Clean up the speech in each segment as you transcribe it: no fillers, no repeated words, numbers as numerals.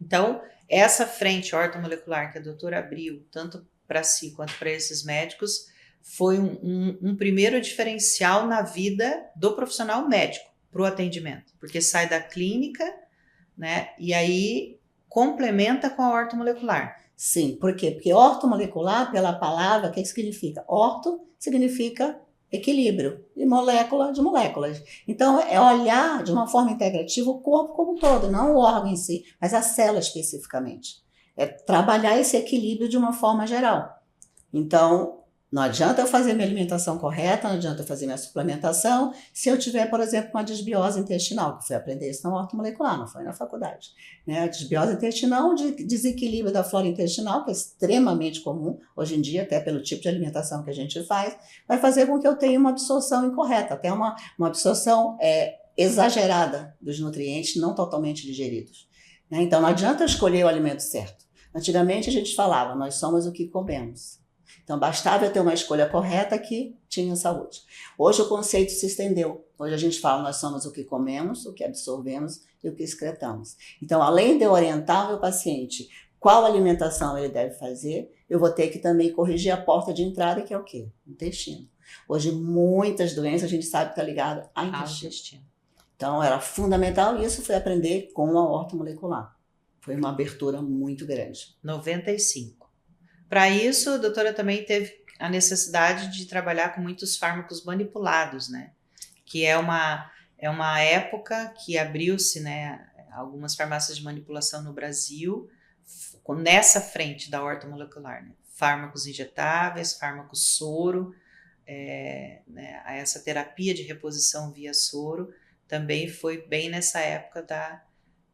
Então, essa frente ortomolecular que a doutora abriu, tanto para si quanto para esses médicos, foi um primeiro diferencial na vida do profissional médico para o atendimento, porque sai da clínica, né, e aí complementa com a ortomolecular. Sim, por quê? Porque ortomolecular, pela palavra, o que significa? Orto significa equilíbrio, e molécula de moléculas. Então, é olhar de uma forma integrativa o corpo como um todo, não o órgão em si, mas a célula especificamente. É trabalhar esse equilíbrio de uma forma geral. Então, não adianta eu fazer minha alimentação correta, não adianta eu fazer minha suplementação, se eu tiver, por exemplo, uma desbiose intestinal, que fui aprender isso na ortomolecular, não foi na faculdade. Né? A desbiose intestinal, desequilíbrio da flora intestinal, que é extremamente comum, hoje em dia, até pelo tipo de alimentação que a gente faz, vai fazer com que eu tenha uma absorção incorreta, até uma absorção exagerada dos nutrientes, não totalmente digeridos. Né? Então, não adianta eu escolher o alimento certo. Antigamente, a gente falava, nós somos o que comemos. Então, bastava eu ter uma escolha correta que tinha saúde. Hoje o conceito se estendeu. Hoje a gente fala, nós somos o que comemos, o que absorvemos e o que excretamos. Então, além de eu orientar o meu paciente qual alimentação ele deve fazer, eu vou ter que também corrigir a porta de entrada, que é o quê? O intestino. Hoje, muitas doenças a gente sabe que está ligado ao intestino. Então, era fundamental e isso foi aprender com a ortomolecular. Foi uma abertura muito grande. 95. Para isso, a doutora também teve a necessidade de trabalhar com muitos fármacos manipulados, né? Que é uma época que abriu-se, né, algumas farmácias de manipulação no Brasil, nessa frente da ortomolecular, né? Fármacos injetáveis, fármacos soro, né, essa terapia de reposição via soro, também foi bem nessa época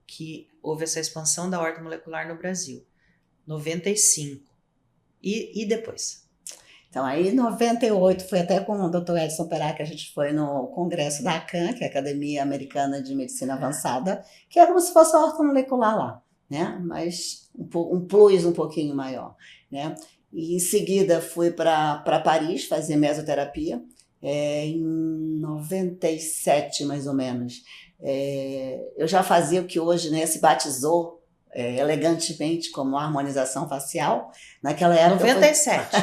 que houve essa expansão da ortomolecular no Brasil. 95. E depois? Então, aí em 98, foi até com o Dr. Edson Perá que a gente foi no congresso da ACAM, que é a Academia Americana de Medicina Avançada, que é como se fosse a ortomolecular lá, né? Mas um plus um pouquinho maior, né? E em seguida fui para Paris fazer mesoterapia, em 97 mais ou menos. Eu já fazia o que hoje, né, se batizou elegantemente como harmonização facial. Naquela época 97.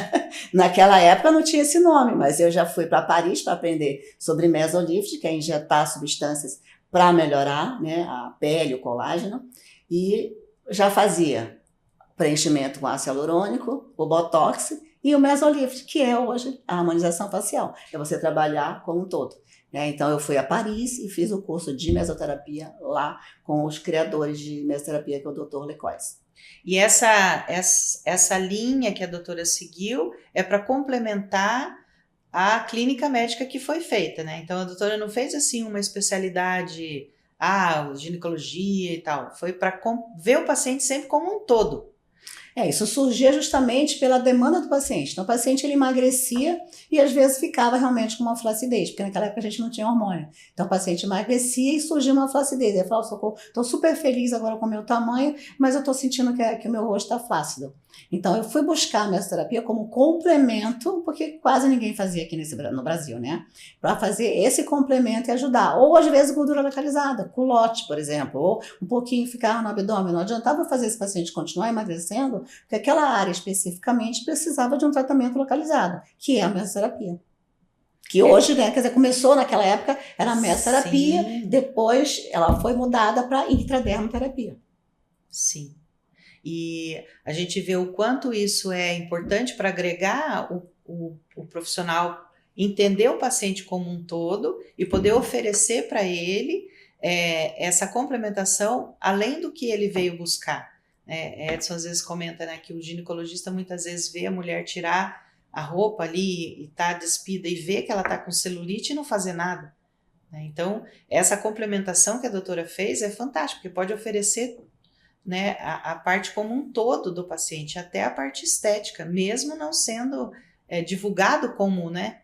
Naquela época não tinha esse nome, mas eu já fui para Paris para aprender sobre mesolift, que é injetar substâncias para melhorar, né, a pele, o colágeno, e já fazia preenchimento com ácido hialurônico, o botox e o mesolift, que é hoje a harmonização facial. É você trabalhar como um todo. Então, eu fui a Paris e fiz o curso de mesoterapia lá com os criadores de mesoterapia, que é o Dr. Lecois. E essa linha que a doutora seguiu é para complementar a clínica médica que foi feita, né? Então, a doutora não fez assim uma especialidade, ginecologia e tal. Foi para ver o paciente sempre como um todo. Isso surgia justamente pela demanda do paciente. Então, o paciente ele emagrecia e às vezes ficava realmente com uma flacidez, porque naquela época a gente não tinha hormônio. Então, o paciente emagrecia e surgia uma flacidez. Ele falava, socorro, estou super feliz agora com o meu tamanho, mas eu estou sentindo que o meu rosto está flácido. Então, eu fui buscar a mesoterapia como complemento, porque quase ninguém fazia aqui no Brasil, né? Para fazer esse complemento e ajudar. Ou, às vezes, gordura localizada, culote, por exemplo, ou um pouquinho ficar no abdômen. Não adiantava fazer esse paciente continuar emagrecendo, porque aquela área especificamente precisava de um tratamento localizado, que é a mesoterapia. Que hoje, né, quer dizer, começou naquela época, era a mesoterapia, depois ela foi mudada para intradermoterapia. Sim. E a gente vê o quanto isso é importante para agregar o profissional, entender o paciente como um todo e poder oferecer para ele essa complementação além do que ele veio buscar. Edson às vezes comenta, né, que o ginecologista muitas vezes vê a mulher tirar a roupa ali e tá despida e vê que ela tá com celulite e não fazer nada. Então, essa complementação que a doutora fez é fantástica, porque pode oferecer, né, a parte como um todo do paciente, até a parte estética, mesmo não sendo divulgado como, né,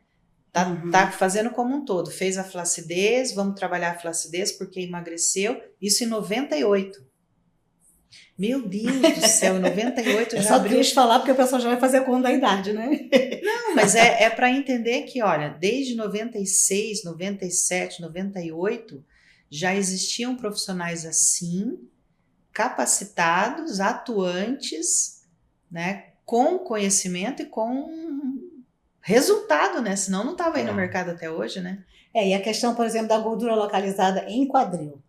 tá fazendo como um todo. Fez a flacidez, vamos trabalhar a flacidez porque emagreceu, isso em 98. Meu Deus do céu, em 98 já já abriu. Quis falar porque o pessoal já vai fazer a conta da idade, né? Não, mas é para entender que, olha, desde 96, 97, 98, já existiam profissionais assim, capacitados, atuantes, né, com conhecimento e com resultado, né? Senão não estava aí no mercado até hoje, né? E a questão, por exemplo, da gordura localizada em quadril.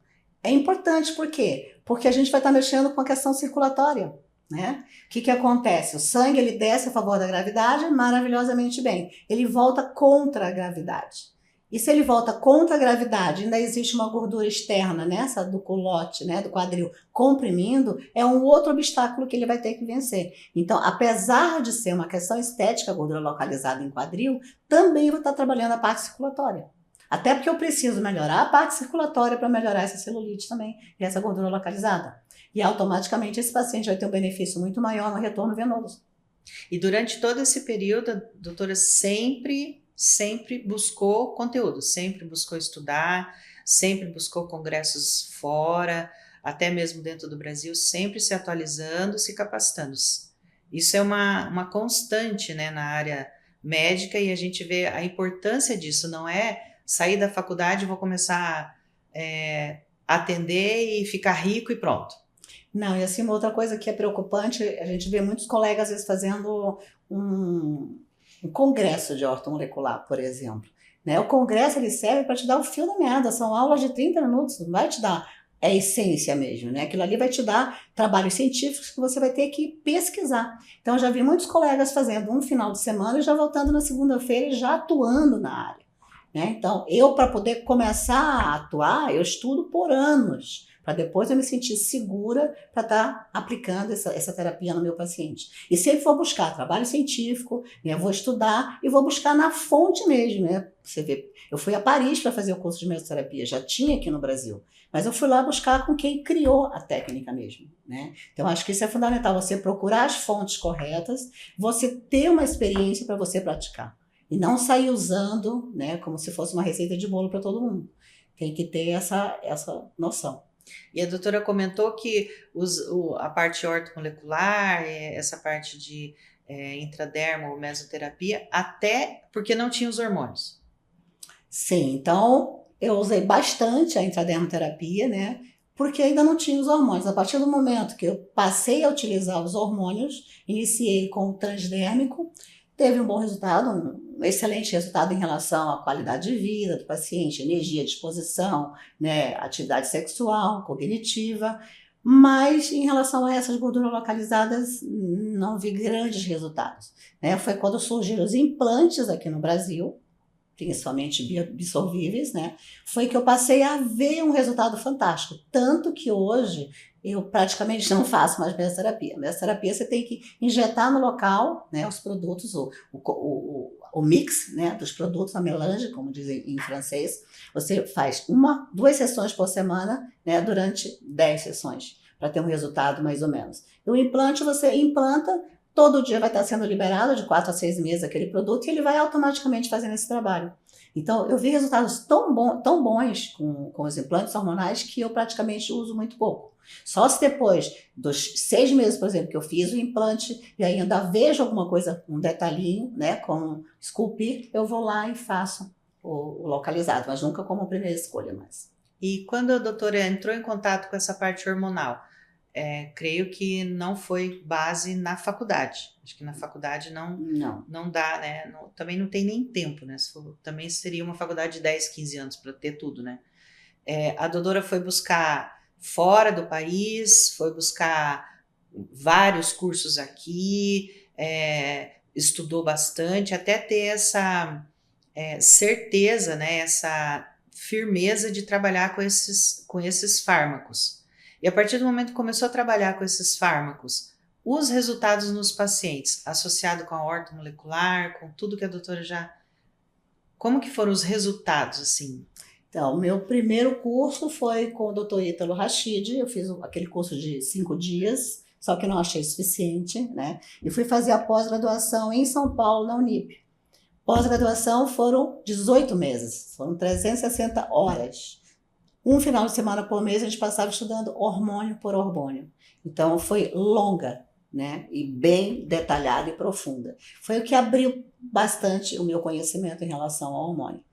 É importante, por quê? Porque a gente vai estar mexendo com a questão circulatória, né? O que acontece? O sangue, ele desce a favor da gravidade maravilhosamente bem. Ele volta contra a gravidade. E se ele volta contra a gravidade, ainda existe uma gordura externa, nessa do culote, né, do quadril, comprimindo, é um outro obstáculo que ele vai ter que vencer. Então, apesar de ser uma questão estética, a gordura localizada em quadril, também vai estar trabalhando a parte circulatória. Até porque eu preciso melhorar a parte circulatória para melhorar essa celulite também e essa gordura localizada. E automaticamente esse paciente vai ter um benefício muito maior no retorno venoso. E durante todo esse período, a doutora sempre buscou conteúdo, sempre buscou estudar, sempre buscou congressos fora, até mesmo dentro do Brasil, sempre se atualizando, se capacitando. Isso é uma constante, né, na área médica, e a gente vê a importância disso. Não é sair da faculdade e vou começar a atender e ficar rico e pronto. Não, e assim, uma outra coisa que é preocupante, a gente vê muitos colegas às vezes fazendo um congresso de ortomolecular, por exemplo. Né? O congresso ele serve para te dar o fio da meada, são aulas de 30 minutos, não vai te dar a essência mesmo, né? Aquilo ali vai te dar trabalhos científicos que você vai ter que pesquisar. Então, eu já vi muitos colegas fazendo um final de semana e já voltando na segunda-feira e já atuando na área. Né? Então, para poder começar a atuar, eu estudo por anos, para depois eu me sentir segura para estar aplicando essa terapia no meu paciente. E sempre vou buscar trabalho científico, né? Vou estudar e vou buscar na fonte mesmo. Né? Você vê, eu fui a Paris para fazer o curso de mesoterapia, já tinha aqui no Brasil, mas eu fui lá buscar com quem criou a técnica mesmo. Né? Então, acho que isso é fundamental, você procurar as fontes corretas, você ter uma experiência para você praticar. E não sair usando, né, como se fosse uma receita de bolo para todo mundo. Tem que ter essa noção. E a doutora comentou que a parte ortomolecular, essa parte de intradermo ou mesoterapia, até porque não tinha os hormônios. Sim, então eu usei bastante a intradermoterapia, né? Porque ainda não tinha os hormônios. A partir do momento que eu passei a utilizar os hormônios, iniciei com o transdérmico, teve um bom resultado, um excelente resultado em relação à qualidade de vida do paciente, energia, disposição, né, atividade sexual, cognitiva, mas em relação a essas gorduras localizadas, não vi grandes resultados. Né? Foi quando surgiram os implantes aqui no Brasil, principalmente bioabsorvíveis, né? Foi que eu passei a ver um resultado fantástico. Tanto que hoje eu praticamente não faço mais mesoterapia. Mesoterapia você tem que injetar no local, né, os produtos, o mix, né, dos produtos, a melange, como dizem em francês. Você faz 2 sessões por semana, né, durante 10 sessões, para ter um resultado mais ou menos. E o implante, você implanta, todo dia vai estar sendo liberado de 4 a 6 meses aquele produto e ele vai automaticamente fazendo esse trabalho. Então, eu vi resultados tão bons com os implantes hormonais que eu praticamente uso muito pouco. Só se depois dos 6 meses, por exemplo, que eu fiz o implante e ainda vejo alguma coisa, um detalhinho, né, como esculpir, eu vou lá e faço o localizado, mas nunca como primeira escolha mais. E quando a doutora entrou em contato com essa parte hormonal, creio que não foi base na faculdade. Acho que na faculdade não dá, né? Também não tem nem tempo, né? Também seria uma faculdade de 10, 15 anos para ter tudo, né? A doutora foi buscar fora do país, foi buscar vários cursos aqui, estudou bastante, até ter essa certeza, né? Essa firmeza de trabalhar com esses fármacos. E a partir do momento que começou a trabalhar com esses fármacos, os resultados nos pacientes, associado com a ortomolecular, com tudo que a doutora já... Como que foram os resultados, assim? Então, meu primeiro curso foi com o Dr. Ítalo Rachid, eu fiz aquele curso de 5 dias, só que não achei suficiente, né? E fui fazer a pós-graduação em São Paulo, na Unip. Pós-graduação foram 18 meses, foram 360 horas. Um final de semana por mês a gente passava estudando hormônio por hormônio. Então foi longa, né? E bem detalhada e profunda. Foi o que abriu bastante o meu conhecimento em relação ao hormônio.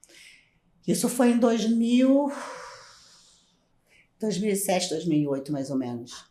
Isso foi em 2007, 2008 mais ou menos.